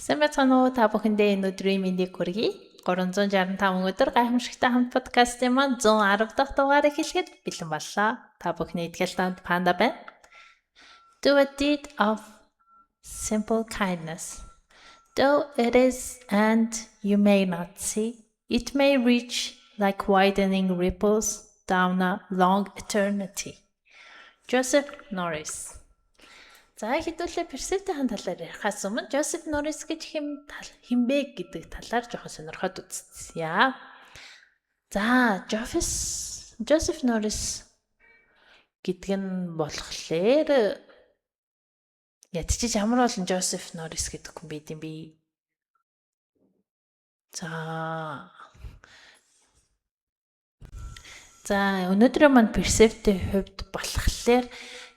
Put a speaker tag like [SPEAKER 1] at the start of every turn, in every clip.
[SPEAKER 1] Сайн байцгаана уу та бүхэндээ энэ өдрийн мэндийг хүргэе. 365 өдөр гайхамшигтай хамт подкастын маань 110 дахь дугаарыг хэлэхэд бэлэн боллоо. Та бүхний итгэл танд панда байна. Do a deed of simple kindness. Though it is and you may not see, it may reach like widening ripples down a long eternity. Joseph Norris. За хэдүүлээ персептийн талаар ярихаас өмнө Joseph Norris гэж хинбэ гэдэг талаар жоохон сонирхоод үзье. За Joseph Norris гэдэг нь болохоор ядчиж ямар болон Joseph Norris гэдэг хүн байд юм бэ? За өнөөдрийн манд персептийн хувьд болохоор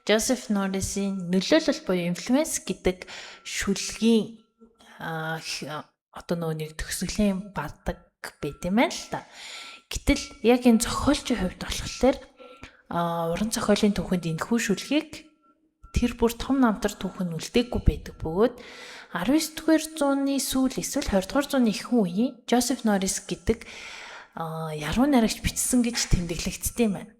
[SPEAKER 1] Joseph Norris-ийн нөлөөлөл буюу influence гэдэг шүлгийн нэг төгсгөлийн бадаг байт юм байна л да. Гэтэл яг энэ зохиолчийн хувьд болохоор уран зохиолын түүхэнд энэхүү шүлгийг тэр бүр том намтар түүхэн үлдээгүй байдаг бөгөөд 19-р зууны сүүл эсвэл 20-р зууны ихэнх үеийн Joseph Norris гэдэг яруу найрагч бичсэн гэж тэмдэглэгдсэн юм байна.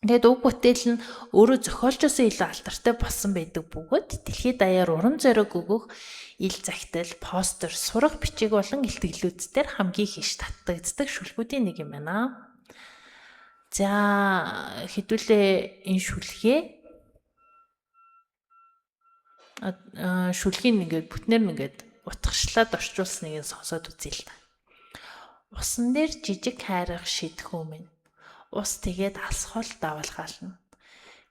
[SPEAKER 1] Тэгээд уг бүтээл нь өөрөө зохиолчоос илүү алдартай болсон байдаг бөгөөд дэлхийд даяар уран зориг өгөх ил захидал, постэр, сурах бичиг болон илтгэлүүдээр хамгийн их татагддаг шүлгүүдийн нэг юм байна. За хэдүүлээ энэ шүлгийн бүтнээр нэгээд утгачлаад орчуулсныг сонсоод үзье л та. Усан дээр жижиг хайрах шидхүү минь. Ус тэгээд алсхол давалгаална.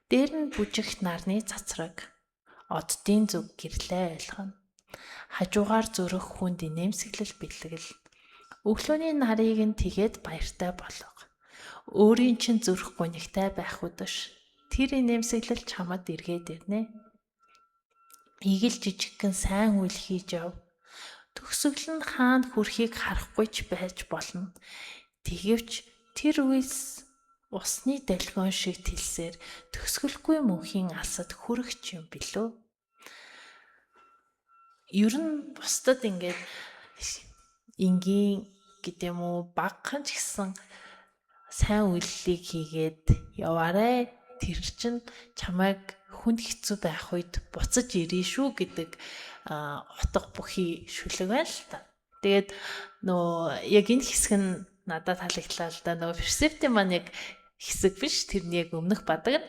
[SPEAKER 1] Дээр нь бүжигт нарны цацраг. Оддын зүг гэрлээ ойлгоно. Хажуугаар зүрх хүнд инээмсэглэл бэлтгэл. Өглөөний нарыг нь тэгээд баяртай болго. Өөрийн чинь зүрх гунигтай байх үдэш. Тэр инээмсэглэл чамд эргээд ирнэ. Игэл жижигхэн сайн үйл хийж яв. Төгсгөл нь хаанд хүрэхийг харахгүй ч байж болно. Тэгэвч тэр үйлс усны долгион шиг тэлсээр төгсгөлгүй мөнхийн алсад хүрэх юм билүү. Ер нь бусдад ингээд энгийн гэдэг юм уу багхан ч гэсэн сайн үйллийг хийгээд яваарэ. Тэр чинь чамайг хүнд хэцүү байх үед буцаж ирнэ шүү гэдэг утга бүхий шүлэг байна л та. Тэгээд яг энэ хэсэг нь надад таалагдлаа л да. Персептийн маань яг хэсэг биш, тэр нь яг өмнөх бадаг нь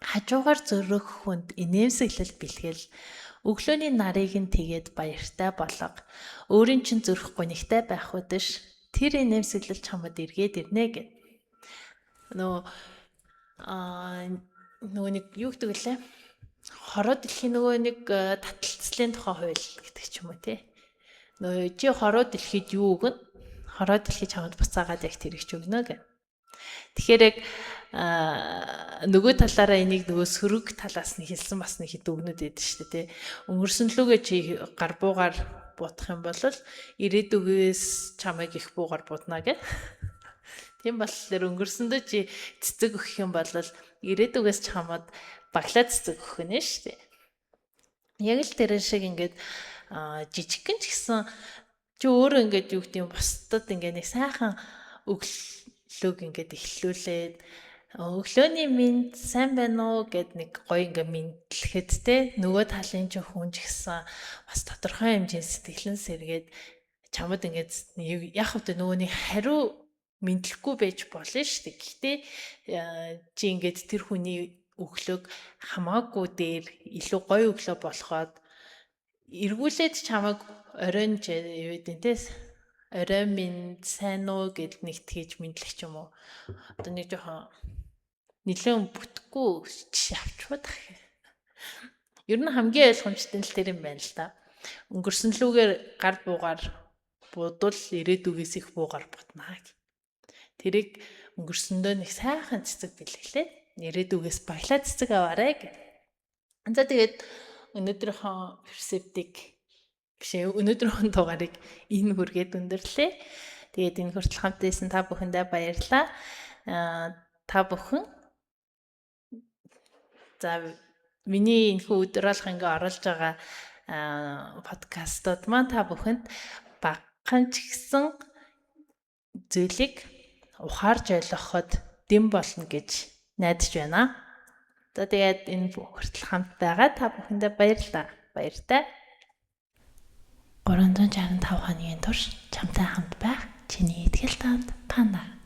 [SPEAKER 1] хажуугаар зүрх хүнд инээмсэглэл бэлгэл. Өглөөний нарыг нь тэгээд баяртай болго. Өөрийн чинь зүрх гунигтай байх үдэш. Тэр инээмсэглэл чамд эргээд ирнэ гэв. Нэг юу гэдэг лээ? Хороо дэлхийн нэг таталцлын тухай хууль гэдэг ч юм уу те. Чи хороо дэлхийд юу өгнө? Хороо дэлхий чамд буцаагаад яг тэр их ч өгнө гэв. Тэгэхээр яг нөгөө талаараа энийг нөгөө сөрөг талаас нь хэлсэн бас нэг хэд өгнөд байдаг шүү дээ тий. Өнгөрсөн лүгээ чи гар буугаар буудах юм бол ирээдүгээс чамайг их буугаар буудна гэх. Тийм болохоор өнгөрсөндөө чи цэцэг өгөх юм бол ирээдүгээс чамд баглаа цэцэг өгөх нь шүү дээ. Яг л тэр шиг ингээд жижигхэн ч гэсэн чи өөрөө ингээд юу гэдэг юм бусдад ингээд нэг сайхан өглөөг ингээд эхлүүлээд өглөөний минь сайн байна уу гэд нэг гоё ингээд мэдлэхэд те нөгөө талын ч хүн ч гэсэн бас тодорхой хэмжээний сэтгэлэн сэргээд чамд ингээд яг хөтө нөгөөний хариу мэдлэхгүй байж болно шүү дээ. Гэхдээ чи ингээд тэр хүний өглөөг хамаагүй дээр илүү гоё өглөө болоход эргүүлээд чамайг оройн юу гэдэг те орой минь сайн уу гэд нэг тгийж мэдлэх ч юм уу. Одоо нэг жоохон нэлээд бүтэхгүй жишээ авч бодох. Ер нь хамгийн ойлгомжтой нь тэр юм байна л да. Өнгөрсөн лүүгээр гар буугаар будвал ирээдүгээс их буугаар будна. Тэрийг өнгөрсөндөө нэг сайхан цэцэг бэлгэлээ. Ирээдүгээс баялаа цэцэг аваарэ гэх. За тэгээд өнөөдрийнхөө персептик өнөөдрийн дугаарыг энэ хүргээд өндөрлөө. Тэгээд энэ хүртэл хамт байсан та бүхэндээ баярлалаа. Та бүхэн за миний энэхүү өдөр болгоо ингээ оруулж байгаа подкастууд маань та бүхэнд багахан ч гэсэн зүйлийг ухаарж ойлгоход дэм болно гэж найдаж байна. За тэгээд энэ хүртэл хамт байгаа та бүхэндээ баярлалаа. Баяртай. 365 хоногийн турш чамтай хамт байх чиний итгэл таанд Панда.